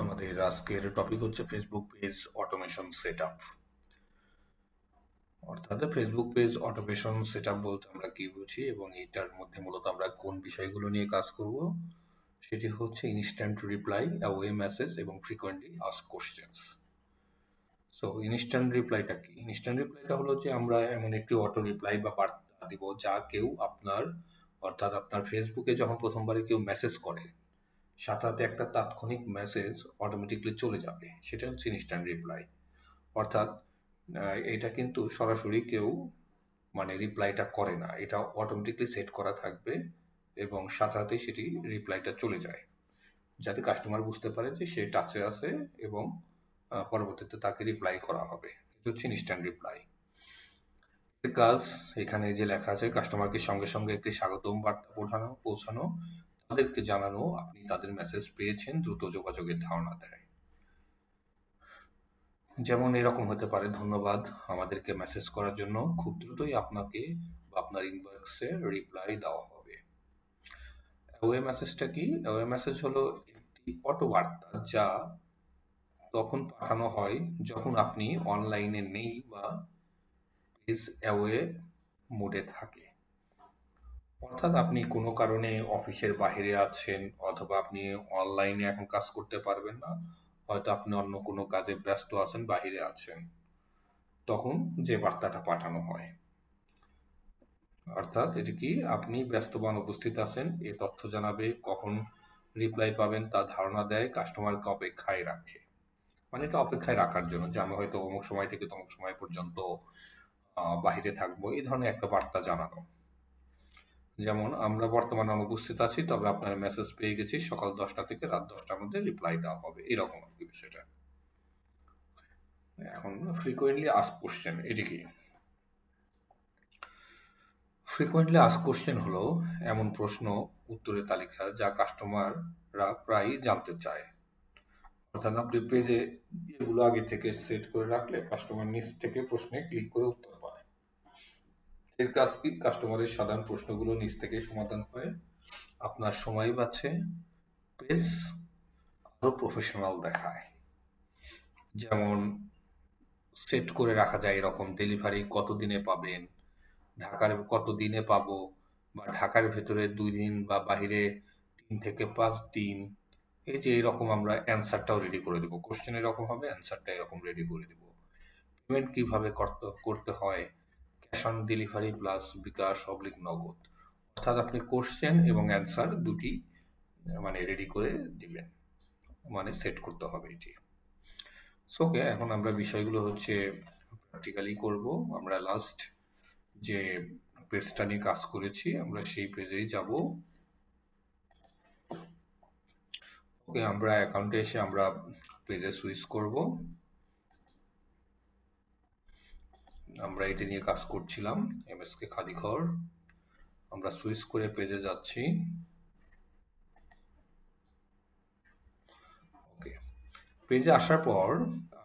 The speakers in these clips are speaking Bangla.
আমাদের আজকের টপিক হচ্ছে ফেসবুক পেজ অটোমেশন সেটআপ। অর্থাৎ ফেসবুক পেজ অটোমেশন সেটআপ বলতে আমরা কি বুঝি এবং এটার মধ্যে মূলত আমরা কোন বিষয়গুলো নিয়ে কাজ করব সেটি হচ্ছে ইনস্ট্যান্ট রিপ্লাই, অ্যাওয়ে মেসেজ এবং frequently asked questions. So instant রিপ্লাইটা কি? ইনস্ট্যান্ট রিপ্লাইটা হলো যে আমরা এমন একটি অটো রিপ্লাই বা বার্তা দিব যা কেউ আপনার ফেসবুকে যখন প্রথমবারে কেউ মেসেজ করে সাথে সাথে একটা তাৎক্ষণিক মেসেজ অটোমেটিকলি চলে যাবে, সেটা হচ্ছে ইনস্ট্যান্ট রিপ্লাই। অর্থাৎ এটা কিন্তু সরাসরি কেউ রিপ্লাইটা করে না, এটা অটোমেটিকলি সেট করা থাকবে এবং সাথে সাথেই সেটি রিপ্লাইটা চলে যায়, যাতে কাস্টমার বুঝতে পারে যে সে টাচে আছে এবং পরবর্তীতে তাকে রিপ্লাই করা হবে। এটা হচ্ছে ইনস্ট্যান্ট রিপ্লাই। এর কাজ এখানে যে লেখা আছে, কাস্টমারকে সঙ্গে সঙ্গে একটি স্বাগতম বার্তা পৌঁছানো, তাদেরকে জানানো আপনি তাদের মেসেজ পেয়েছেন, দ্রুত যোগাযোগের ধারণা দেয়। যেমন এরকম হতে পারে, ধন্যবাদ আমাদেরকে মেসেজ করার জন্য, খুব দ্রুতই আপনাকে বা আপনার ইনবক্সে রিপ্লাই দেওয়া হবে। অ্যাওয়ে মেসেজটা কি? অ্যাওয়ে মেসেজ হলো একটি অটো বার্তা যা তখন পাঠানো হয় যখন আপনি অনলাইনে নেই বা পেজ অ্যাওয়ে মোডে থাকে। অর্থাৎ আপনি কোনো কারণে অফিসের বাইরে আছেন অথবা আপনি অনলাইনে এখন কাজ করতে পারবেন না, হয়তো আপনি অন্য কোনো কাজে ব্যস্ত আছেন, বাইরে আছেন, তখন যে বার্তাটা পাঠানো হয়। অর্থাৎ এটি কি, আপনি ব্যস্ত বা অনুপস্থিত আছেন এ তথ্য জানাবে, কখন রিপ্লাই পাবেন তা ধারণা দেয়, কাস্টমারকে অপেক্ষায় রাখে। এটা অপেক্ষায় রাখার জন্য যে আমি হয়তো অমুক সময় থেকে তমুক সময় পর্যন্ত বাহিরে থাকবো, এই ধরনের একটা বার্তা জানানো। যেমন আমরা বর্তমানে অনুপস্থিত আছি, তবে আপনার মেসেজ পেয়ে গেছি, সকাল 10টা থেকে রাত 10টার মধ্যে রিপ্লাই দেওয়া হবে, এরকম আর কি বিষয়টা। এখন ফ্রিকোয়েন্টলি আস্ক কোশ্চেন, এটি কি? ফ্রিকোয়েন্টলি আস্ক কোশ্চেন হলো এমন প্রশ্ন উত্তরের তালিকা যা কাস্টমাররা প্রায়ই জানতে চায়। অর্থাৎ আপনি পেজে এগুলো আগে থেকে সেট করে রাখলে কাস্টমার নিজ থেকে প্রশ্নে ক্লিক করে উত্তর পায়। এর কাজ কি? কাস্টমারের সাধারণ প্রশ্নগুলো নিজ থেকে সমাধান হয়, আপনার সময় বাঁচে, পেজ আরো প্রফেশনাল দেখায়। যেমন সেট করে রাখা যায় এরকম, ডেলিভারি কত দিনে পাবেন, ঢাকার কত দিনে পাবো, বা ঢাকার ভেতরে 2 দিন বা বাহিরে 3 থেকে 5 দিন। এই যে এরকম আমরা অ্যান্সারটাও রেডি করে দেবো, কোশ্চেন এরকম হবে, অ্যান্সারটা এরকম রেডি করে দেবো। পেমেন্ট কিভাবে করতে হয়, cash on delivery plus bKash oblique Nagad. অর্থাৎ আপনি কোশ্চেন এবং অ্যান্সার দুটি রেডি করে দিবেন, সেট করতে হবে এটি। ওকে, এখন আমরা বিষয়গুলো হচ্ছে প্র্যাকটিক্যালি করব। আমরা লাস্ট যে পেজটা নিয়ে কাজ করেছি আমরা সেই পেজেই যাব। ওকে, আমরা অ্যাকাউন্টে এসে আমরা পেজে সুইচ করব। আমরা এটা নিয়ে কাজ করছিলাম, এমএসকে খাদিঘর। আমরা সুইচ করে পেজে যাচ্ছি। ওকে, পেজে আসার পর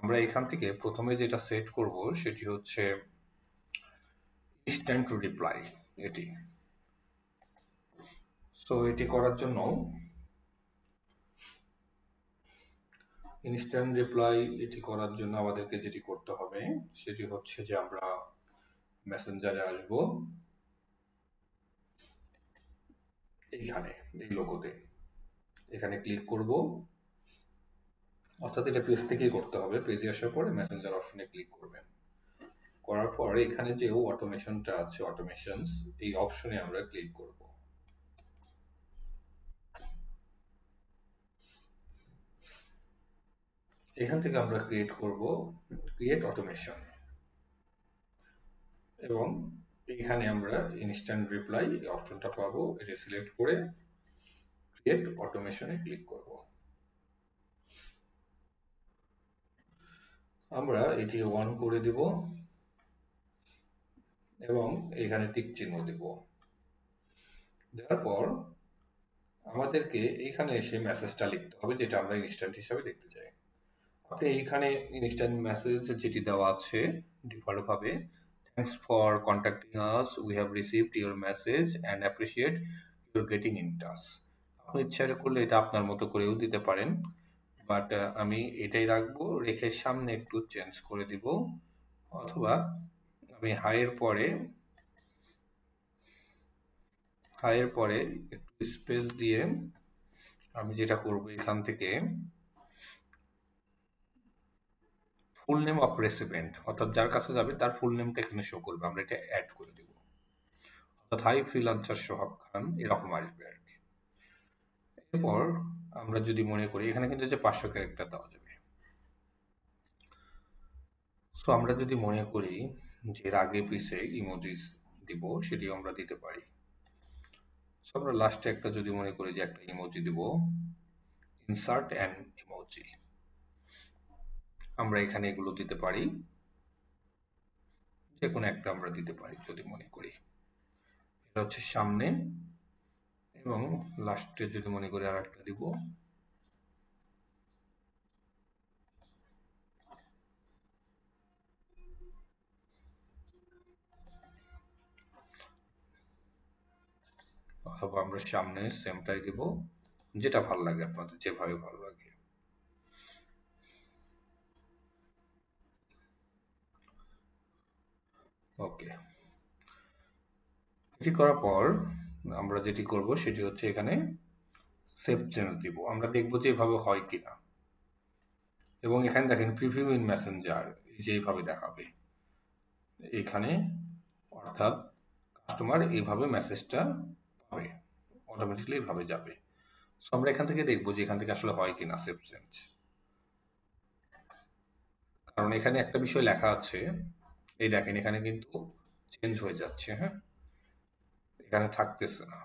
আমরা এখান থেকে প্রথমে যেটা সেট করব সেটি হচ্ছে ইনস্ট্যান্ট রিপ্লাই, এটি। সো এটি করার জন্য ইনস্ট্যান্ট রিপ্লাই এটি করার জন্য আমাদেরকে যেটি করতে হবে সেটি হচ্ছে যে আমরা মেসেঞ্জারে আসব, এইখানে এই লোগোতে এখানে ক্লিক করব। অর্থাৎ এটা পেজ থেকেই করতে হবে, পেজে আসার পরে মেসেঞ্জার অপশনে ক্লিক করবেন। করার পর এখানে যে অটোমেশনটা আছে, অটোমেশনস, এই অপশনে আমরা ক্লিক করব। এখান থেকে আমরা ক্রিয়েট করব ক্রিয়েট অটোমেশন এবং এখানে আমরা ইনস্ট্যান্ট রিপ্লাই অপশনটা পাবো, এটা সিলেক্ট করে ক্রিয়েট অটোমেশনে ক্লিক করব। আমরা এটি অন করে দিব এবং এখানে টিক চিহ্ন দিব। দেওয়ার পর আমাদেরকে এইখানে এসে মেসেজটা লিখতে হবে যেটা আমরা ইনস্ট্যান্ট হিসাবে লিখতে চাই। আপনি এইখানে ইনস্ট্যান্ট মেসেজ যেটি দেওয়া আছে ডিফল্টভাবে, thanks for contacting us, we have received your message and appreciate your getting in touch. আপনি ইচ্ছা করলে এটা আপনার মতো করেও দিতে পারেন, বাট আমি এটাই রাখবো, রেখে সামনে একটু চেঞ্জ করে দিব, অথবা আমি হাইয়ের পরে একটু স্পেস দিয়ে আমি যেটা করব, এখান থেকে ফুল নেম অফ রেসিপিয়েন্ট, অর্থাৎ যার কাছে যাবে তার ফুল নেমটা এখানে শো করবে, আমরা এটা অ্যাড করে দেব, অর্থাৎ হাই ফ্রিল্যান্সার সোহাগ খান এরকম আসবে আর কি। এরপর আমরা যদি মনে করি, এখানে কিন্তু যে 500 ক্যারেক্টার দেওয়া যাবে, তো আমরা যদি মনে করি যে এর আগে পিছে ইমোজিস দিব, সেটিও আমরা দিতে পারি। তো আমরা লাস্টে একটা যদি মনে করি যে একটা ইমোজি দিব, ইনসার্ট অ্যান্ড ইমোজি, আমরা এখানে এগুলো দিতে পারি, যে কোনো একটা আমরা দিতে পারি যদি মনে করি। এটা হচ্ছে সামনে, এবং লাস্টে যদি মনে করি আর একটা দিব, অথবা আমরা সামনে সেমটাই দিব, যেটা ভালো লাগে আপনাদের, যেভাবে ভালো লাগে। ওকে, এটি করার পর আমরা যেটি করব সেটি হচ্ছে এখানে সেভ চেঞ্জ দিব, আমরা দেখব যে এভাবে হয় কিনা, এবং এখানে দেখেন প্রিভিউ ইন মেসেঞ্জার, যে এইভাবে দেখাবে এখানে, অর্থাৎ কাস্টমার এইভাবে মেসেজটা পাবে, অটোমেটিকলি এইভাবে যাবে। তো আমরা এখান থেকে দেখব যে এখান থেকে আসলে হয় কিনা সেভ চেঞ্জ, কারণ এখানে একটা বিষয় লেখা আছে, এই দেখেন এখানে কিন্তু চেঞ্জ হয়ে যাচ্ছে, হ্যাঁ, এখানে থাকতেছে না।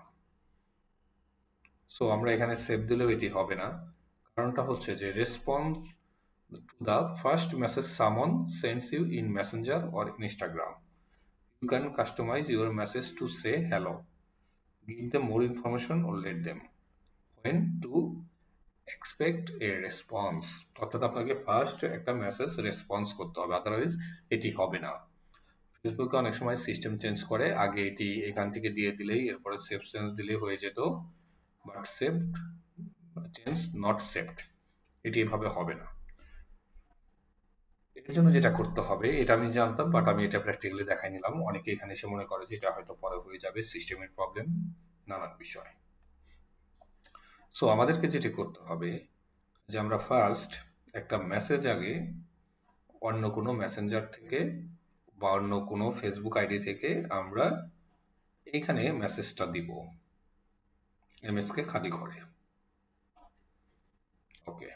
সো আমরা এখানে সেভ দিলেও এটি হবে না, কারণটা হচ্ছে যে response to the first message someone sends you in Messenger or Instagram, you can customize your message to say hello, give them more information or let them when to expect a response, অর্থাৎ আপনাকে ফার্স্ট একটা মেসেজ রেসপন্স করতে হবে, আদারওয়াইজ এটি হবে না। ফেসবুকে অনেক সময় সিস্টেম চেঞ্জ করে, আগে এটি এখান থেকে দিয়ে দিলেই এরপরে সেভ চেঞ্জ দিলেই হয়ে যেত, but saved change not saved, এটি এভাবে হবে না। এর জন্য যেটা করতে হবে, এটা আমি জানতাম, বাট আমি এটা প্র্যাকটিক্যালি দেখাই নিলাম, অনেকে এখানে এসে মনে করে যে এটা হয়তো পরে হয়ে যাবে, সিস্টেমের প্রবলেম, নানান বিষয়। সো আমাদেরকে যেটি করতে হবে, যে আমরা ফার্স্ট একটা মেসেজ আগে অন্য কোনো মেসেঞ্জার থেকে বা অন্য কোনো ফেসবুক আইডি থেকে আমরা এইখানে মেসেজটা দিব এমএসকে খালি ঘরে। ওকে,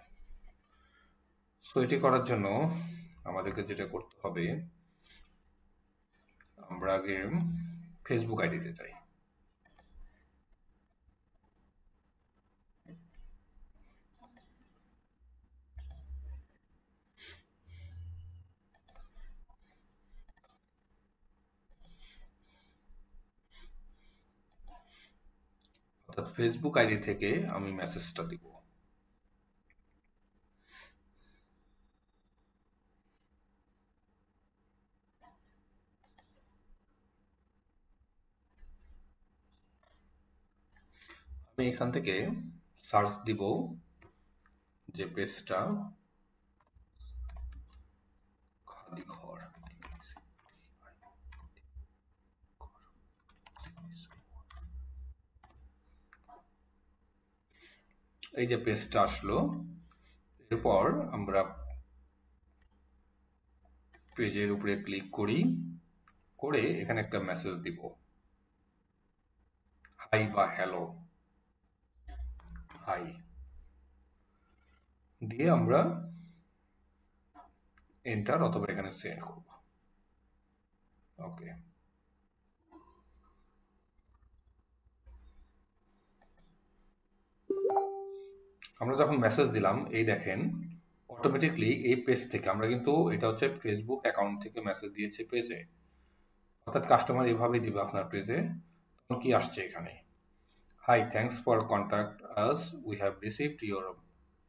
তো এটি করার জন্য আমাদেরকে যেটা করতে হবে, আমরা আগে ফেসবুক আইডিতে যাই, অর্থাৎ ফেসবুক আইডি থেকে আমি মেসেজটা দিব। আমি এখান থেকে সার্চ দিব যে পেজটা খালি ঘর, এই যে পেজটা আসলো, এরপর আমরা পেজের উপরে ক্লিক করি, করে এখানে একটা মেসেজ দিব, হাই বা হ্যালো, হাই দিয়ে আমরা এন্টার অথবা এখানে সেন্ড করব। ওকে, আমরা যখন মেসেজ দিলাম, এই দেখেন অটোমেটিকলি এই পেজ থেকে, আমরা কিন্তু এটা হচ্ছে ফেসবুক অ্যাকাউন্ট থেকে মেসেজ দিয়েছে পেজে, অর্থাৎ কাস্টমার এভাবে দিবে আপনার পেজে, তখন কি আসছে এখানে, hi thanks for contact us, we have received your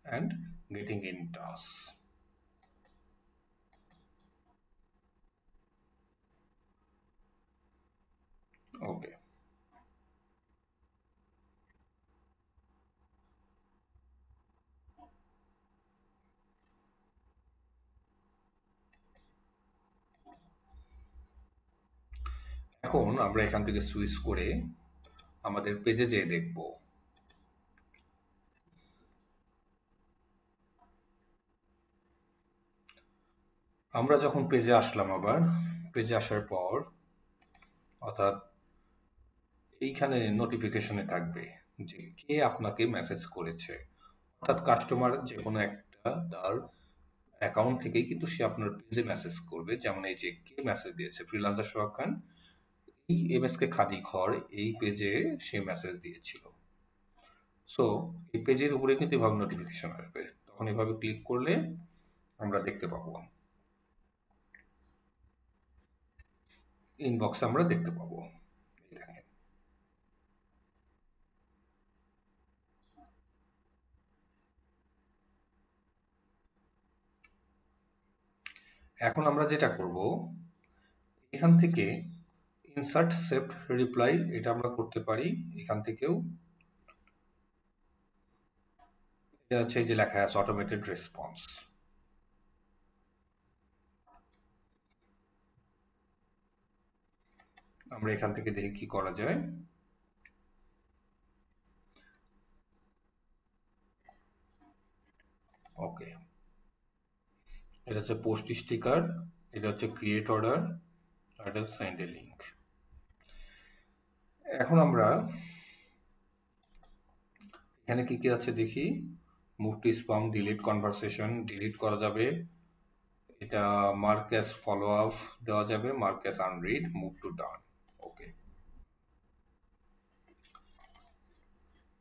and getting in touch. Okay, এখন আমরা এখান থেকে সুইচ করে আমাদের পেজে যেয়ে দেখব। আমরা যখন পেজে আসলাম, আবার পেজে আসার পর অর্থাৎ এইখানে নোটিফিকেশনে থাকবে যে কে আপনাকে মেসেজ করেছে। অর্থাৎ কাস্টমার যে কোনো একটা তার অ্যাকাউন্ট থেকেই কিন্তু সে আপনার পেজে মেসেজ করবে। যেমন এই যে কে মেসেজ দিয়েছে, ফ্রিল্যান্সার সোহাগ খান এই এমএসকে খাদি ঘর এই পেজে সে মেসেজ দিয়েছিল। সো এই পেজের উপরে কিন্তু এভাবে নোটিফিকেশন আসবে, তখন এভাবে ক্লিক করলে আমরা দেখতে পাবো, ইনবক্সে আমরা দেখতে পাবো। এই দেখেন, এখন আমরা যেটা করব, এখান থেকে ইনসার্ট সেভড রিপ্লাই এটা আমরা করতে পারি। এখান থেকেও এটা হচ্ছে এই যে লেখা আছে অটোমেটেড রেসপন্স। আমরা এখান থেকে দেখি কি করা যায়। ওকে, এটা হচ্ছে পোস্ট স্টিকার, এটা হচ্ছে ক্রিয়েট অর্ডার, আর এটা সেন্ড এ লিঙ্ক। এখন আমরা এখানে কি কি আছে দেখি। Move to spam, delete conversation, delete করা যাবে। এটা মার্ক অ্যাজ ফলো আপ দেওয়া যাবে, mark as unread, move to done. Okay,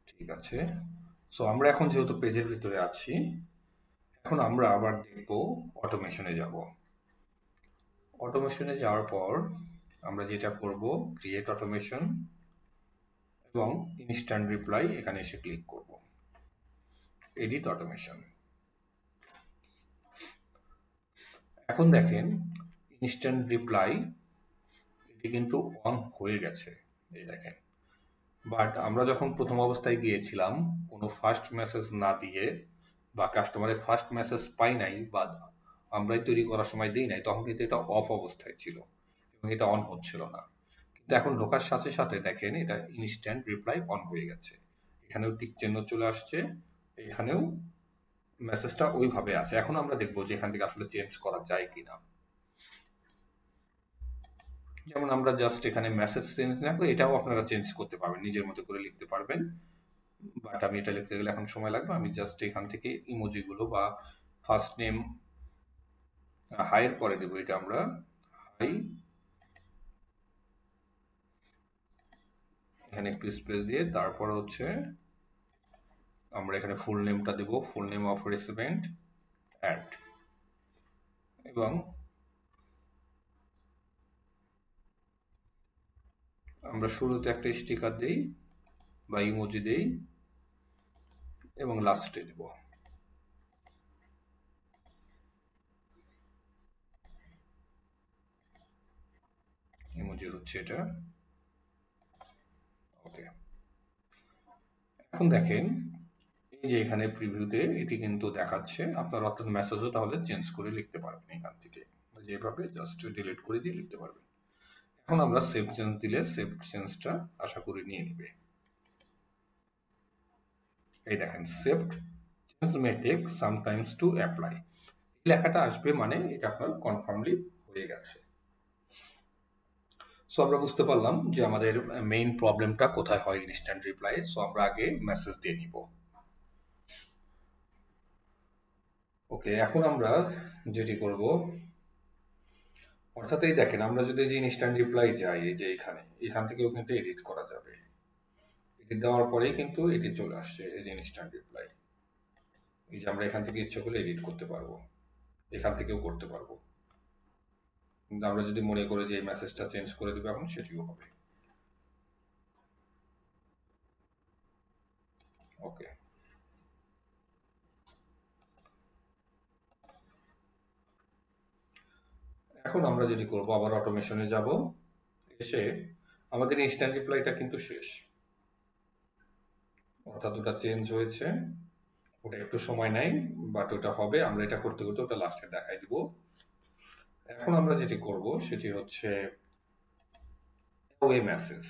ঠিক আছে। সো আমরা এখন যেহেতু পেজের ভিতরে আছি, এখন আমরা আবার দেখব অটোমেশনে যাব। অটোমেশনে যাওয়ার পর আমরা যেটা করব, ক্রিয়েট অটোমেশন এবং ইনস্ট্যান্ট রিপ্লাই এখানে এসে ক্লিক করব, এডিট অটোমেশন। এখন দেখেন ইনস্ট্যান্ট রিপ্লাই এটি কিন্তু অন হয়ে গেছে, এই দেখেন। বাট আমরা যখন প্রথম অবস্থায় গিয়েছিলাম কোনো ফার্স্ট মেসেজ না দিয়ে বা কাস্টমারের ফার্স্ট মেসেজ পাই নাই বা আমরাই তৈরি করার সময় দিই নাই, তখন কিন্তু এটা অফ অবস্থায় ছিল এবং এটা অন হচ্ছিল না। কিন্তু এখন ঢোকার সাথে সাথে দেখেন এটা ইনস্ট্যান্ট রিপ্লাই অন হয়ে গেছে, এখানেও টিক চিহ্ন চলে আসছে, এখানেও মেসেজটা ওইভাবে আছে। এখন আমরা দেখবো যে এখান থেকে আসলে চেঞ্জ করা যায় কিনা। যেমন আমরা জাস্ট এখানে মেসেজ চেঞ্জ না করে এটাও আপনারা চেঞ্জ করতে পারবেন, নিজের মতো করে লিখতে পারবেন। বাট আমি এটা লিখতে গেলে এখন সময় লাগবে, আমি জাস্ট এখান থেকে ইমোজিগুলো বা ফার্স্ট নেম হাইয়ের পরে দেবো, এটা আমরা হাই, এখানে একটু স্পেস দিয়ে তারপর হচ্ছে আমরা এখানে ফুল নেমটা দেবো, full name of recipient add, এবং আমরা শুরুতে একটা স্টিকার দেই বা ইমোজি দেই এবং লাস্টে দেব। ইমোজি হচ্ছে এটা। ওকে, এখন দেখেন এই যে এখানে প্রিভিউতে এটি কিন্তু দেখাচ্ছে আপনার, অর্থাৎ মেসেজও তাহলে চেঞ্জ করে লিখতে পারবেন এখান থেকে, যেভাবে জাস্ট ডিলিট করে দিয়ে লিখতে পারবেন। এখন আমরা সেভ চেঞ্জ দিলে সেভ চেঞ্জটা আশা করি নিয়ে নিবে। এই দেখেন saved change may take sometimes to apply, এই লেখাটা আসবে মানে এটা আপনার কনফার্মলি হয়ে গেছে। সো আমরা বুঝতে পারলাম যে আমাদের মেইন প্রবলেমটা কোথায় হয় ইনস্ট্যান্ট রিপ্লাই। সো আমরা আগে মেসেজ দিয়ে নিব। ওকে, এখন আমরা যেটি করব, অর্থাৎ এই দেখেন আমরা যদি যে ইনস্ট্যান্ট রিপ্লাই যাই, এই যে এখান থেকেও কিন্তু এডিট করা যাবে। এডিট দেওয়ার পরেই কিন্তু এটি চলে আসছে, এই যে ইনস্ট্যান্ট রিপ্লাই। এই যে আমরা এখান থেকে ইচ্ছে করলে এডিট করতে পারবো, এখান থেকেও করতে পারবো। কিন্তু আমরা যদি মনে করি যে এই মেসেজটা চেঞ্জ করে দেবো এখন, সেটিও হবে। ওকে, এখন আমরা যেটি করব, আবার অটোমেশনে যাব, এসে আমাদের ইনস্ট্যান্ট রিপ্লাইটা কিন্তু শেষ, অর্থাৎ ওটা চেঞ্জ হয়েছে। ওটা একটু সময় নেয় বাট ওটা হবে, আমরা এটা করতে করতে ওটা লাস্টে দেখাই দিব। এখন আমরা যেটি করব সেটি হচ্ছে অ্যাওয়ে মেসেজ।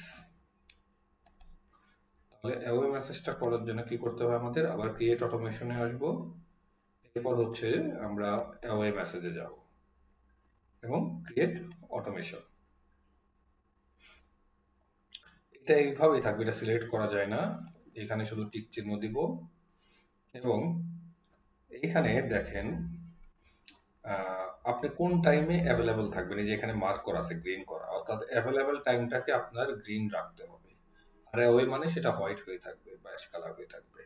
তাহলে অ্যাওয়ে মেসেজটা করার জন্য কি করতে হবে আমাদের? আবার ক্রিয়েট অটোমেশনে আসবো, এরপর হচ্ছে আমরা অ্যাওয়ে মেসেজে যাব এবং ক্রিয়েট অটোমেশন। এটা এইভাবেই থাকবে, এটা সিলেক্ট করা যায় না, এখানে শুধু টিক চিহ্ন দিব এবং এইখানে দেখেন আপনি কোন টাইমে অ্যাভেলেবল থাকবেন। এই যে এখানে মার্ক করা আছে গ্রিন করা, অর্থাৎ অ্যাভেলেবল টাইমটাকে আপনার গ্রিন রাখতে হবে, আর ওই মানে সেটা হোয়াইট হয়ে থাকবে বা অ্যাশ কালার হয়ে থাকবে।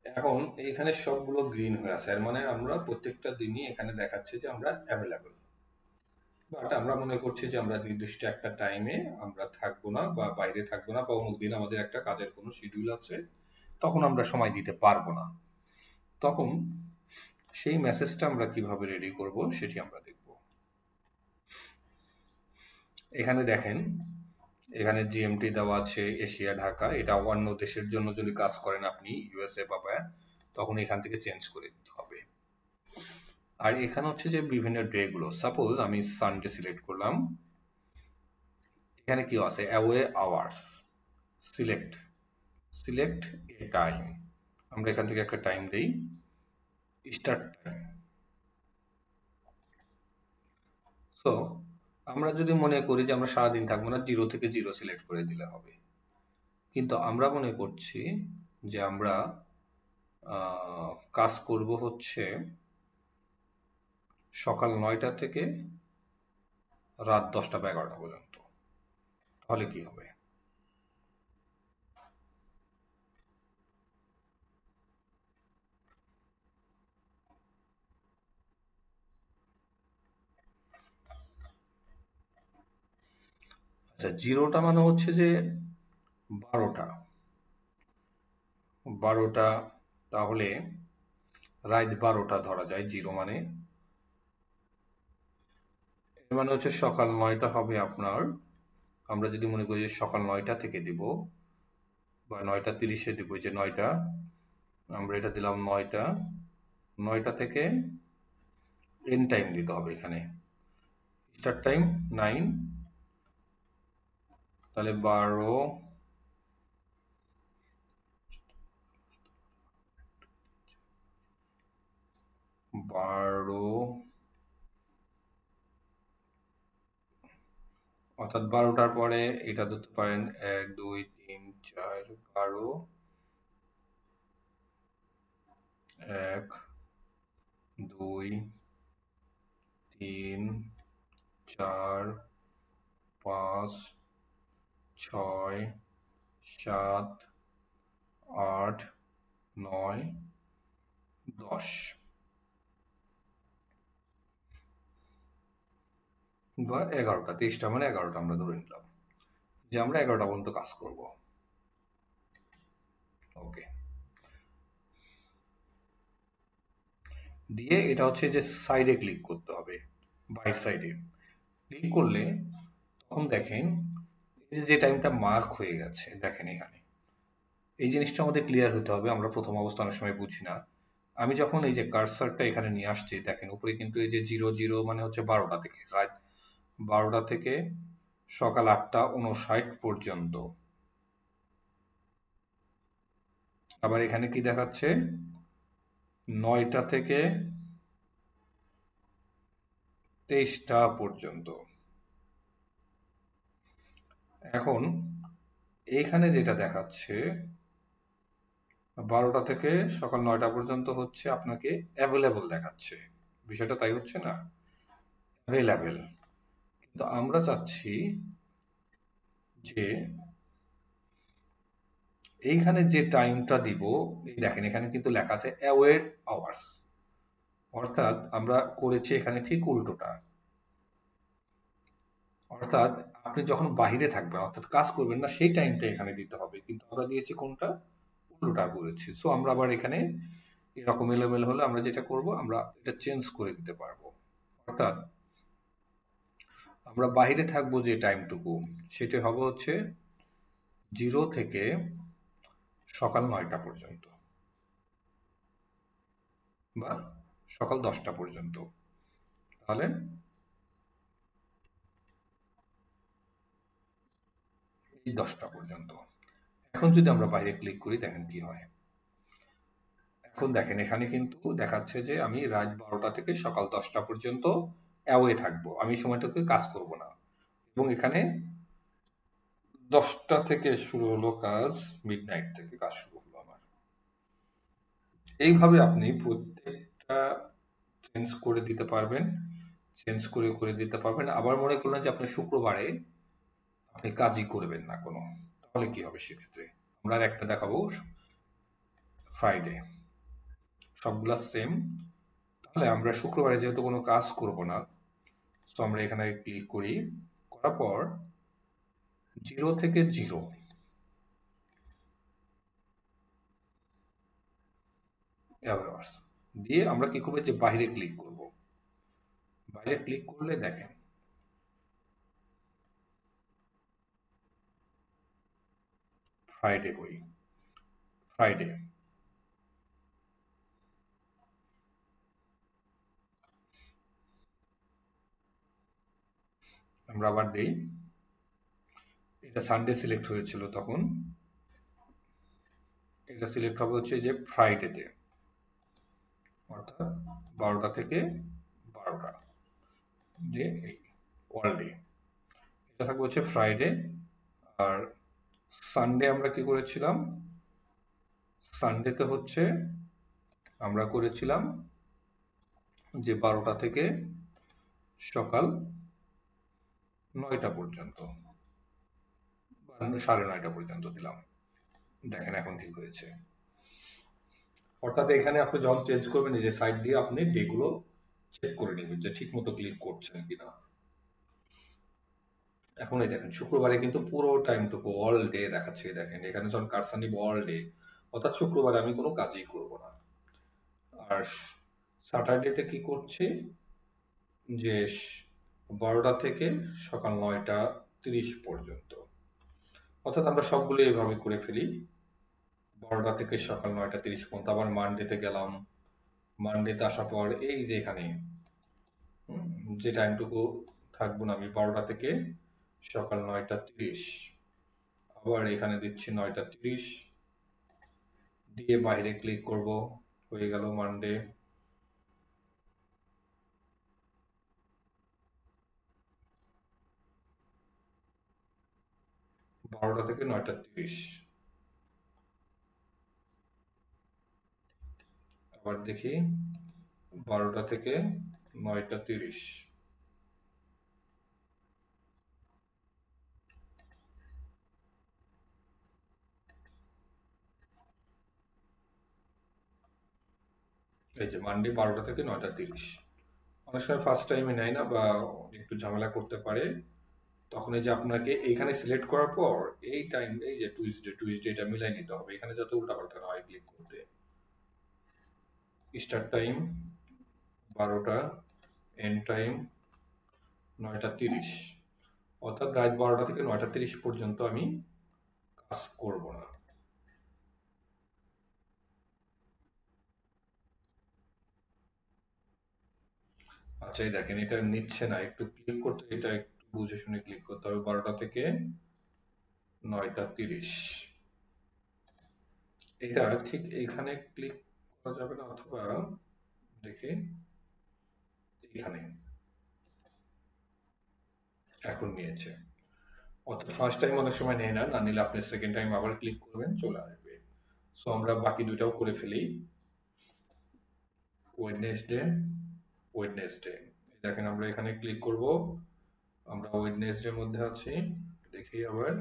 এখন এইখানে সবগুলো গ্রিন হয়ে আছে, এর মানে আমরা প্রত্যেকটা দিনই এখানে দেখাচ্ছে যে আমরা অ্যাভেলেবল, বাট আমরা মনে করছি যে আমরা নির্দিষ্ট একটা টাইমে আমরা থাকবো না বা বাইরে থাকবো না, বা অমুক দিন আমাদের একটা কাজের কোনো শিডিউল আছে, তখন আমরা সময় দিতে পারবো না। তখন সেই মেসেজটা আমরা কিভাবে রেডি করব সেটি আমরা দেখব। এখানে দেখেন, এখানে জিএমটি দেওয়া আছে এশিয়া ঢাকা, এটা অন্য দেশের জন্য যদি কাজ করেন আপনি ইউএসএ বা তখন এখান থেকে চেঞ্জ করে দিতে হবে। আর এখানে হচ্ছে যে বিভিন্ন ডে গুলো, সাপোজ আমি সানডে সিলেক্ট করলাম, এখানে কি আছে অ্যাওয়ে আওয়ার্স, সিলেক্ট সিলেক্ট এ টাইম, আমরা এখান থেকে একটা টাইম দেই, স্টার্ট টাইম। সো আমরা যদি মনে করি যে আমরা সারাদিন থাকবো না, 0 থেকে 0 সিলেক্ট করে দিলে হবে। কিন্তু আমরা মনে করছি যে আমরা কাজ করব হচ্ছে সকাল 9টা থেকে রাত 10টা বা 11টা পর্যন্ত, তাহলে কি হবে? আচ্ছা, 0টা মানে হচ্ছে যে 12টা, 12টা, তাহলে রাত 12টা ধরা যায় 0 মানে, এর মানে হচ্ছে সকাল 9টা হবে আপনার, আমরা যদি মনে করি যে সকাল 9টা থেকে দিব বা 9টা 30-এ দিব, যে 9টা, আমরা এটা দিলাম 9টা, 9টা থেকে এন্ড টাইম দিতে হবে এখানে, স্টার্ট টাইম 9, তাহলে 12, 12, অর্থাৎ 12টার পরে এটা ধরতে পারেন 1 2 3 4 12, 1 2 3 4 5 6 7 8 9 10 বা 11টা, 23টা মানে 11টা আমরা ধরে নিলাম যে আমরা 11টা পর্যন্ত কাজ করব। ওকে, দিয়ে এটা হচ্ছে যে সাইডে ক্লিক করতে হবে, বাইট সাইডে ক্লিক করলে তখন দেখেন এই যে টাইমটা মার্ক হয়ে গেছে, দেখেন এখানে এই জিনিসটা আমাদের ক্লিয়ার হতে হবে, আমরা প্রথম অবস্থা অনেক সময় বুঝি না। আমি যখন এই যে কার্সারটা এখানে নিয়ে আসছি, দেখেন উপরে কিন্তু এই যে 00 মানে হচ্ছে 12টা থেকে, রাত 12টা থেকে সকাল 8টা 59 পর্যন্ত। আবার এখানে কি দেখাচ্ছে 9টা থেকে 23টা পর্যন্ত। এখন এইখানে যেটা দেখাচ্ছে 12টা থেকে সকাল 9টা পর্যন্ত হচ্ছে আপনাকে অ্যাভেলেবল দেখাচ্ছে, বিষয়টা তাই হচ্ছে না, অ্যাভেলেবেল। কিন্তু আমরা চাচ্ছি যে এইখানে যে টাইমটা দিব, দেখেন এখানে কিন্তু লেখা আছে অ্যাওয়ের আওয়ার্স, অর্থাৎ আমরা করেছি এখানে ঠিক উল্টোটা। অর্থাৎ আপনি যখন বাহিরে থাকবেন, অর্থাৎ কাজ করবেন না, সেই টাইমটা এখানে দিতে হবে, কিন্তু আমরা দিয়েছি কোনটা, উল্টোটা করেছি। সো আমরা আবার এখানে এরকম এলোমেলো হলে আমরা যেটা করব, আমরা এটা চেঞ্জ করে দিতে পারবো। অর্থাৎ আমরা বাহিরে থাকবো যে টাইমটুকু, সেটা হবে হচ্ছে 0 থেকে সকাল 9টা পর্যন্ত বা সকাল 10টা পর্যন্ত। তাহলে এই 10টা পর্যন্ত। এখন যদি আমরা বাইরে ক্লিক করি দেখেন কি হয়। এখন দেখেন এখানে কিন্তু দেখাচ্ছে যে আমি রাত 12টা থেকে সকাল 10টা পর্যন্ত অ্যাওয়ে থাকবো, আমি এই সময়টাতে কাজ করব না। এবং এখানে 10টা থেকে শুরু হলো কাজ, মিডনাইট থেকে কাজ শুরু হলো আমার। এইভাবে আপনি প্রত্যেকটা চেঞ্জ করে দিতে পারবেন, চেঞ্জ করে করে দিতে পারবেন। আবার মনে করলেন যে আপনি শুক্রবারে আপনি কাজই করবেন না কোনো, তাহলে কি হবে সেক্ষেত্রে? আমরা আর একটা দেখাবো, ফ্রাইডে, সবগুলা সেম। তাহলে আমরা শুক্রবারে যেহেতু কোনো কাজ করব না, তো আমরা এখানে ক্লিক করি, করার পর 0 থেকে 0 আওয়ার্স দিয়ে আমরা কি করবো, যে বাইরে ক্লিক করব। বাইরে ক্লিক করলে দেখেন ফ্রাইডে কই, ফ্রাইডে আমরা আবার দেই, এটা সানডে সিলেক্ট হয়েছিল তখন, এটা সিলেক্ট হবে হচ্ছে যে ফ্রাইডেতে, অর্থাৎ 12টা থেকে 12টা যে এই অল ডে, এটা থাকবে হচ্ছে ফ্রাইডে। আর সানডে আমরা কি করেছিলাম, সানডেতে হচ্ছে আমরা করেছিলাম যে 12টা থেকে সকাল 9টা পর্যন্ত, 9:30 পর্যন্ত দিলাম। দেখেন এখন ঠিক হয়েছে। অর্থাৎ এখানে আপনি যখন চেঞ্জ করবেন, এই যে সাইড দিয়ে আপনি ডে গুলো চেক করে নেবেন যে ঠিক মতো ক্লিক করছেন কিনা। এখন এই দেখেন শুক্রবারে কিন্তু পুরো টাইমটুকু অল ডে দেখাচ্ছে, দেখেন এখানে যখন কারসানি অল ডে, অর্থাৎ শুক্রবারে আমি কোনো কাজই করব না। আর স্যাটারডেতে কি করছি, যে 12টা থেকে সকাল 9:30 পর্যন্ত, অর্থাৎ আমরা সবগুলো এইভাবে করে ফেলি, 12টা থেকে সকাল 9:30 পর্যন্ত। আবার মানডেতে গেলাম, মানডেতে আসার পর এই যে এখানে যে টাইমটুকু থাকবো না আমি, 12টা থেকে সকাল 9:30, আবার এখানে দিচ্ছি 9:30 দিয়ে বাইরে ক্লিক করব, হয়ে গেল মানডে। বারোটা থেকে 9:30, আবার দেখি 12টা থেকে 9:30, এই যে মানডে 12টা থেকে 9:30। অনেক সময় ফার্স্ট টাইমে নেয় না বা একটু ঝামেলা করতে পারে, তখন এই যে আপনাকে এইখানে সিলেক্ট করার পর এই টাইম, এই যে টুইসডেটা মিলাই নিতে হবে, এখানে যাতে উল্টাপাল্টা না হয় ক্লিক করতে। স্টার্ট টাইম 12টা, এন্ড টাইম 9:30, অর্থাৎ রাত 12টা থেকে 9:30 পর্যন্ত আমি কাজ করব না। আচ্ছা এই দেখেন এটা নিচ্ছে না, একটু ক্লিক করতে, এটা একটু বুঝে শুনে ক্লিক করতে হবে। 12টা থেকে 9:30, এটা ঠিক এইখানে ক্লিক করা যাবে না, অথবা দেখে এখানে, এখন নিয়েছে। অর্থাৎ ফার্স্ট টাইম অনেক সময় নেয় না, না নিলে আপনি সেকেন্ড টাইম আবার ক্লিক করবেন, চলে আসবে। তো আমরা বাকি দুটাও করে ফেলি। ওয়েডনেসডে, ওয়েডনেসডে দেখেন আমরা এখানে ক্লিক করব, আমরা ওয়েডনেসডের মধ্যে আছি, দেখি আবার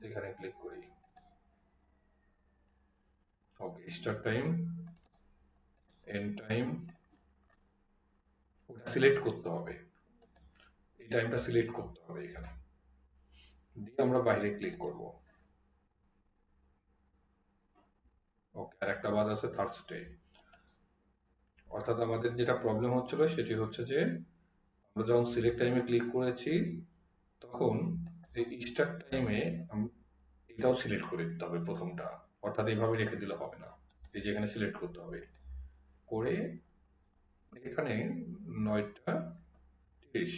এখানে ক্লিক করি। ওকে, স্টার্ট টাইম, এন্ড টাইম, ওটা সিলেক্ট করতে হবে, এই টাইমটা সিলেক্ট করতে হবে এখানে, দিয়ে আমরা বাইরে ক্লিক করব। ওকে, আর একটা বাদ আছে থার্সডে। অর্থাৎ আমাদের যেটা প্রবলেম হচ্ছিল সেটি হচ্ছে যে আমরা যখন সিলেক্ট টাইমে ক্লিক করেছি, তখন এই স্টার্ট টাইমে এটাও সিলেক্ট করে দিতে হবে প্রথমটা, অর্থাৎ এইভাবে রেখে দিলে হবে না, এই যে এখানে সিলেক্ট করতে হবে, করে এখানে 9:30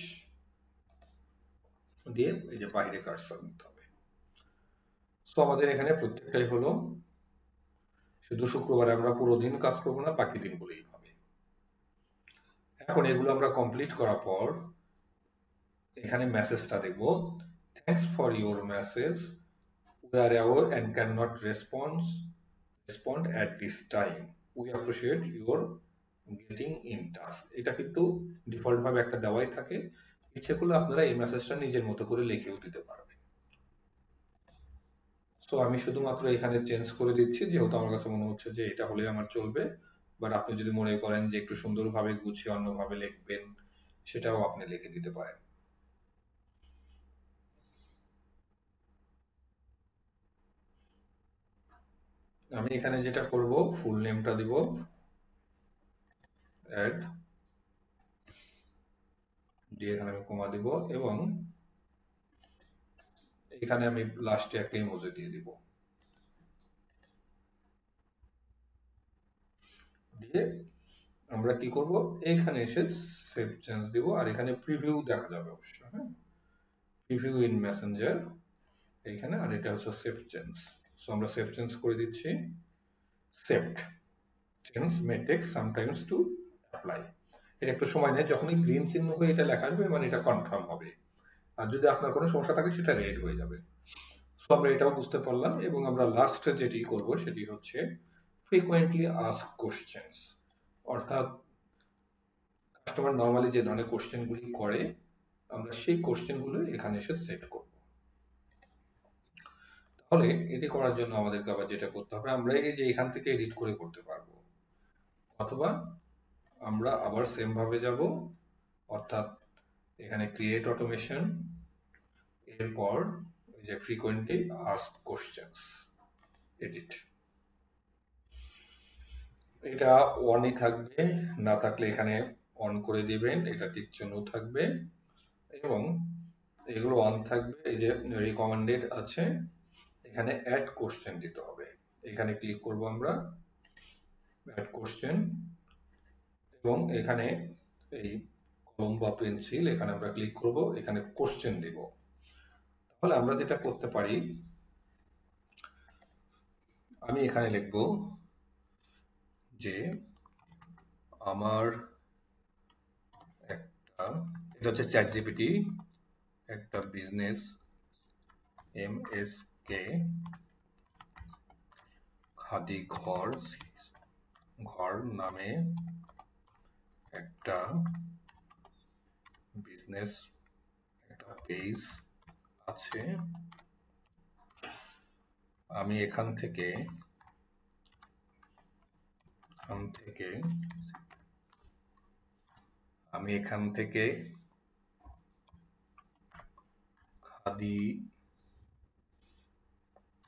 দিয়ে এই যে বাইরে কার্সর নিতে হবে। তো আমাদের এখানে প্রত্যেকটাই হলো, শুধু শুক্রবারে আমরা পুরো দিন কাজ করবো না, বাকি দিনগুলো এইভাবে। এখন এগুলো আমরা কমপ্লিট করার পর এখানে মেসেজটা দেখবো, thanks for your message, we are aware and cannot respond at this time, we appreciate your getting in touch। এটা কিন্তু ডিফল্ট ভাবে একটা দেওয়াই থাকে, ইচ্ছে করলে আপনারা এই মেসেজটা নিজের মতো করে লিখেও দিতে পারবেন। সো আমি শুধুমাত্র এখানে চেঞ্জ করে দিচ্ছি, যেহেতু আমার কাছে মনে হচ্ছে যে এটা হলে আমার চলবে। বাট আপনি যদি মনে করেন যে একটু সুন্দরভাবে গুছিয়ে অন্যভাবে লিখবেন, সেটাও আপনি লিখে দিতে পারেন। আমি এখানে যেটা করব, ফুল নেমটা দিব, অ্যাড দিয়ে এখানে আমি কমা দিব, এবং এখানে আমি লাস্টে একটা ইমোজি দিয়ে দিব। দিয়ে আমরা কি করব, এখানে এসে সেভ চেঞ্জ দিব, আর এখানে প্রিভিউ দেখা যাবে অবশ্য, হ্যাঁ, প্রিভিউ ইন মেসেঞ্জার এইখানে, আর এটা হচ্ছে সেভ চেঞ্জ। সো আমরা সেভ চেঞ্জ করে দিচ্ছি, saved change may take sometimes to apply. এটা একটু সময় নেয়, যখনই গ্রিন চিহ্ন হয়ে এটা লেখা আসবে মানে এটা কনফার্ম হবে, আর যদি আপনার কোনো সমস্যা থাকে সেটা রেড হয়ে যাবে। তো আমরা এটাও বুঝতে পারলাম, এবং আমরা লাস্ট যেটি করব সেটি হচ্ছে ফ্রিকোয়েন্টলি আস্ক কোশ্চেন্স, অর্থাৎ কাস্টমার নর্মালি যে ধরনের কোশ্চেনগুলি করে আমরা সেই কোশ্চেনগুলো এখানে এসে সেট করব। তাহলে এটি করার জন্য আমাদেরকে আবার যেটা করতে হবে, আমরা এই যে এখান থেকে এডিট করে করতে পারবো, অথবা আমরা আবার সেম ভাবে যাব, অর্থাৎ এখানে ক্রিয়েট অটোমেশন, এরপর ওই যে ফ্রিকোয়েন্টলি আস্ক কোশ্চেন্স, এডিট, এটা অনই থাকবে, না থাকলে এখানে অন করে দিবেন, এটা টিক চিহ্ন থাকবে, এবং এগুলো অন থাকবে। এই যে রিকমেন্ডেড আছে, এখানে অ্যাড কোশ্চেন দিতে হবে, এখানে ক্লিক করব আমরা, অ্যাড কোশ্চেন, এবং এখানে এই কলম বা পেন্সিল এখানে আমরা ক্লিক করব, এখানে কোশ্চেন দিব। তাহলে আমরা যেটা করতে পারি, আমি এখানে লিখব যে আমার একটা, এটা হচ্ছে চ্যাট জিপিটি, একটা বিজনেস MSK খাদি ঘর ঘর নামে একটা বিজনেস, একটা পেজ আছে, আমি এখান থেকে খাদি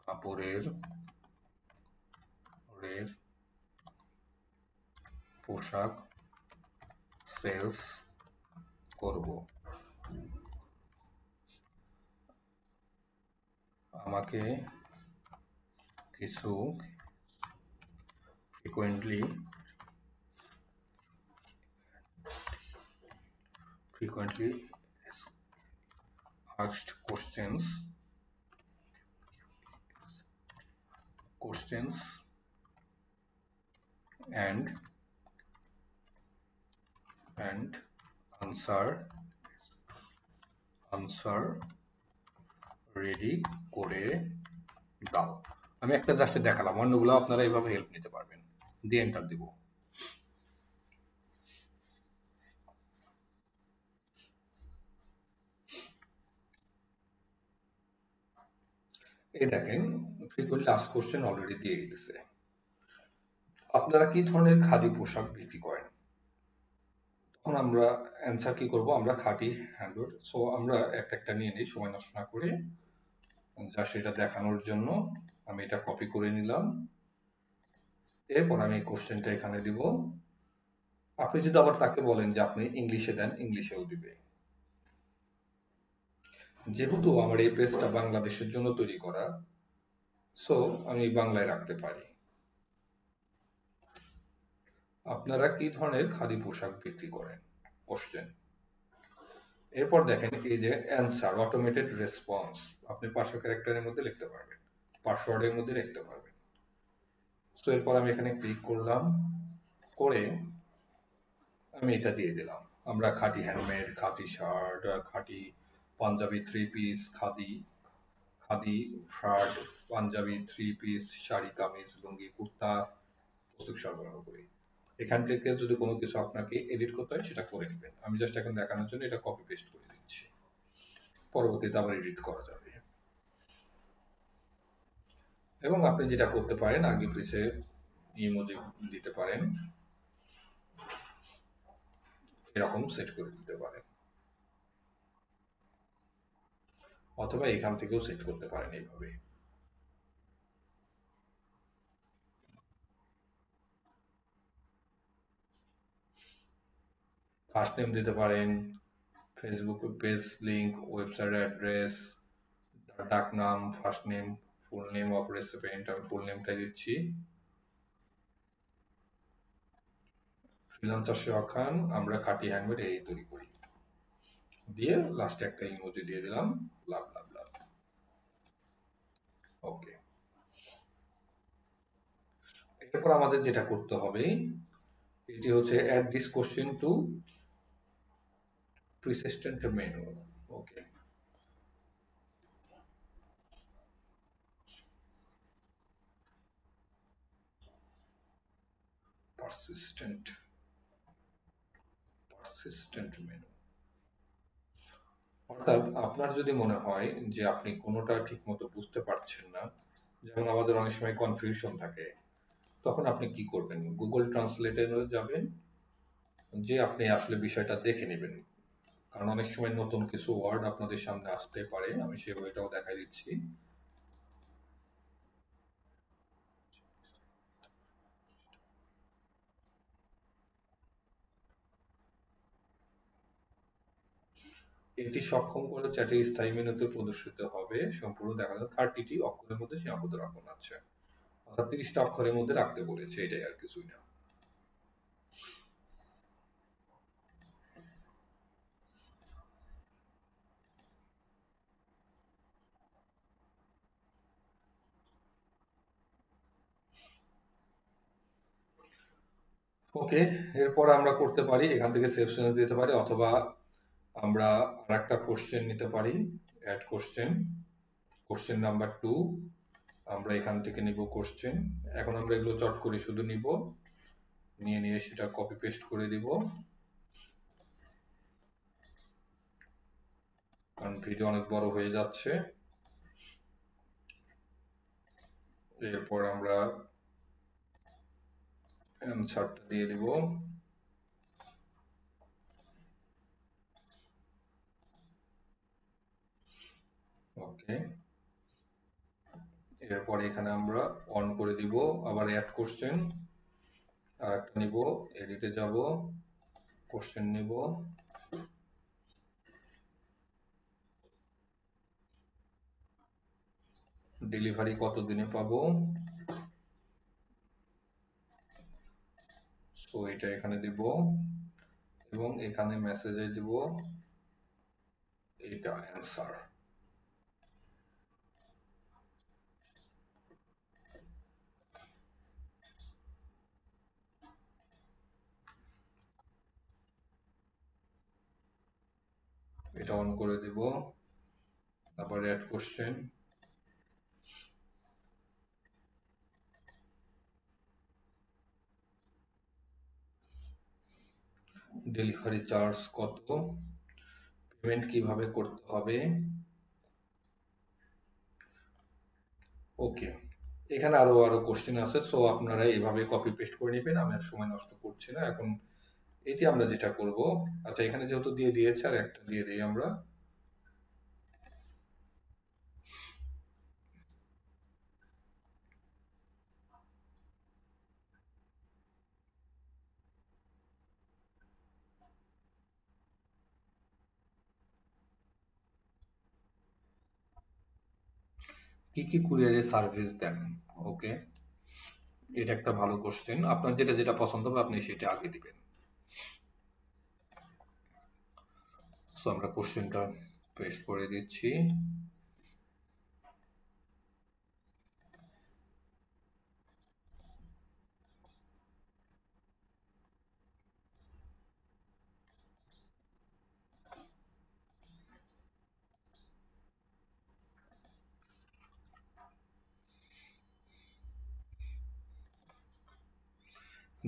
কাপড়ের পোশাক সেলস করব, আমাকে কিছু frequently asked questions and answer ready করে দাও। আমি একটা জাস্ট দেখালাম, অন্যগুলো আপনারা এইভাবে হেল্প নিতে পারবেন, দিয়ে এন্টার দিব। এই দেখেন ফ্রিকোয়েন্টলি আস্ক কোশ্চেন অলরেডি দিয়ে দিতেছে। আপনারা কি ধরনের খাদি পোশাক বিক্রি করেন? তখন আমরা অ্যান্সার কি করব, আমরা খাঁটি হ্যান্ডলুম। সো আমরা একটা নিয়ে নিই সময় নষ্ট না করে, জাস্ট এটা দেখানোর জন্য আমি এটা কপি করে নিলাম। এরপর আমি কোশ্চেনটা এখানে দিব। আপনি যদি আবার তাকে বলেন যে আপনি ইংলিশে দেন, ইংলিশেও দিবে। যেহেতু আমার এই পেজটা বাংলাদেশের জন্য তৈরি করা, সো আমি বাংলায় রাখতে পারি। আপনারা কি ধরনের খাদি পোশাক বিক্রি করেন, কোশ্চেন। এরপর দেখেন এই যে অ্যান্সার অটোমেটেড রেসপন্স, আপনি 500 ক্যারেক্টারের মধ্যে লিখতে পারবেন। পাসওয়ার্ডের মধ্যে রাখতে পারবেন। সো এরপর আমি এখানে ক্লিক করলাম, করে আমি এটা দিয়ে দিলাম। আমরা খাঁটি হ্যান্ডমেড, খাঁটি শার্ট, খাঁটি Punjabi three piece, khadi khadi shirt, Punjabi three piece, sari, kameez, lungi, kurta প্রস্তুত সরবরাহ করি। এখান থেকে যদি কোনো কিছু আপনাকে এডিট করতে হয় সেটা করে নেবেন। আমি জাস্ট এখন দেখানোর জন্য এটা কপি পেস্ট করে দিচ্ছি, পরবর্তীতে আবার এডিট করা যাবে। এবং আপনি যেটা করতে পারেন, আগে পিছে ইমোজি দিতে পারেন, এরকম সেট করে দিতে পারেন, অথবা এখান থেকেও সেট করতে পারেন এইভাবে। ফার্স্ট নেম দিতে পারেন, Facebook page link, website address, ডাক নাম, first name, full name of recipient, আমি ফুল নেমটা দিচ্ছি, ফ্রিল্যান্সার সোহাগ খান, আমরা খাঁটি হ্যান্ডমেড এই তৈরি করি, দিয়ে লাস্টে একটা ইমোজি দিয়ে দিলাম, লাভ লাভ লাভ। ওকে, এরপর আমাদের যেটা করতে হবে, এটি হচ্ছে add this question to persistent menu. Okay, persistent menu, অর্থাৎ আপনার যদি মনে হয় যে আপনি কোনোটা ঠিকমতো বুঝতে পারছেন না, যেমন আমাদের অনেক সময় কনফিউশন থাকে, তখন আপনি কি করবেন, গুগল ট্রান্সলেটে যাবেন, যে আপনি আসলে বিষয়টা দেখে নেবেন, কারণ অনেক সময় নতুন কিছু ওয়ার্ড আপনাদের সামনে আসতে পারে, আমি সেই বইটাও দেখাই দিচ্ছি। এটি সক্ষম করে চ্যাটে স্থায়ী মেনুতে প্রদর্শিত হবে, সম্পূর্ণ দেখা যায় 30টি অক্ষরের মধ্যে সীমাবদ্ধ রাখুন। আছে, অর্থাৎ 30টা অক্ষরের মধ্যে রাখতে বলেছে, এটাই আর কিছুই না। ওকে, এরপর আমরা করতে পারি এখান থেকে সেভ সেন্স দিতে পারি, অথবা আমরা আরেকটা কোশ্চেন নিতে পারি, অ্যাড কোশ্চেন, কোশ্চেন নাম্বার 2, আমরা এখান থেকে নিব কোশ্চেন। এখন আমরা এগুলো চট করে শুধু নিব, নিয়ে সেটা কপি পেস্ট করে দিব, কারণ ভিডিও অনেক বড় হয়ে যাচ্ছে। এরপর আমরা অ্যান্সারটা দিয়ে দিব, ওকে। এরপর এখানে আমরা অন করে দিব, আবার অ্যাড কোশ্চেন, আর একটা নিব, এডিটে যাব, কোশ্চেন নিব, ডেলিভারি কত দিনে পাবো, সো এটা এখানে দিব, এবং এখানে মেসেজে দিব এটা অ্যান্সার। এটা অন করে দিব, আবার অ্যাড কোশ্চেন, ডেলিভারি চার্জ কত, পেমেন্ট কিভাবে করতে হবে। ওকে, এখানে আরো কোশ্চেন আছে, সো আপনারা এইভাবে কপি পেস্ট করে নেবেন, আমি আর সময় নষ্ট করছি না। এখন এটি আমরা যেটা করব, আচ্ছা এখানে যেহেতু দিয়ে দিয়েছে, আর একটা দিয়ে দিই আমরা, কি কি কুরিয়ারে সার্ভিস দেন। ওকে, এটা একটা ভালো কোশ্চেন, আপনার যেটা যেটা পছন্দ হবে আপনি সেটা আগে দিবেন। সো আমরা কোশ্চেনটা পেস্ট করে দিচ্ছি,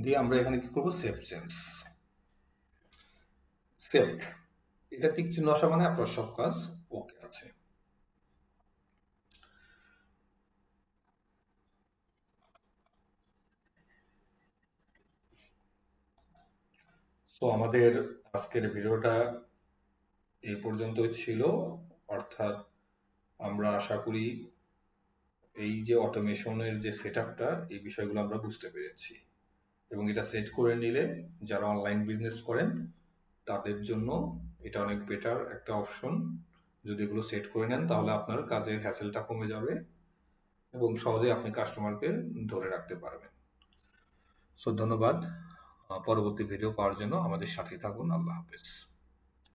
দিয়ে আমরা এখানে কি করব, সেভ চেঞ্জ, সেভড। এটা টিক চিহ্ন আসা মানে আপনার সব কাজ ওকে আছে। তো আমাদের আজকের ভিডিওটা এই পর্যন্তই ছিল। অর্থাৎ আমরা আশা করি এই যে অটোমেশনের যে সেটআপটা, এই বিষয়গুলো আমরা বুঝতে পেরেছি, এবং এটা সেট করে নিলে যারা অনলাইন বিজনেস করেন তাদের জন্য এটা অনেক বেটার একটা অপশন। যদি এগুলো সেট করে নেন তাহলে আপনার কাজের হ্যাসেলটা কমে যাবে এবং সহজে আপনি কাস্টমারকে ধরে রাখতে পারবেন। সো ধন্যবাদ। পরবর্তী ভিডিও পাওয়ার জন্য আমাদের সাথেই থাকুন। আল্লাহ হাফেজ।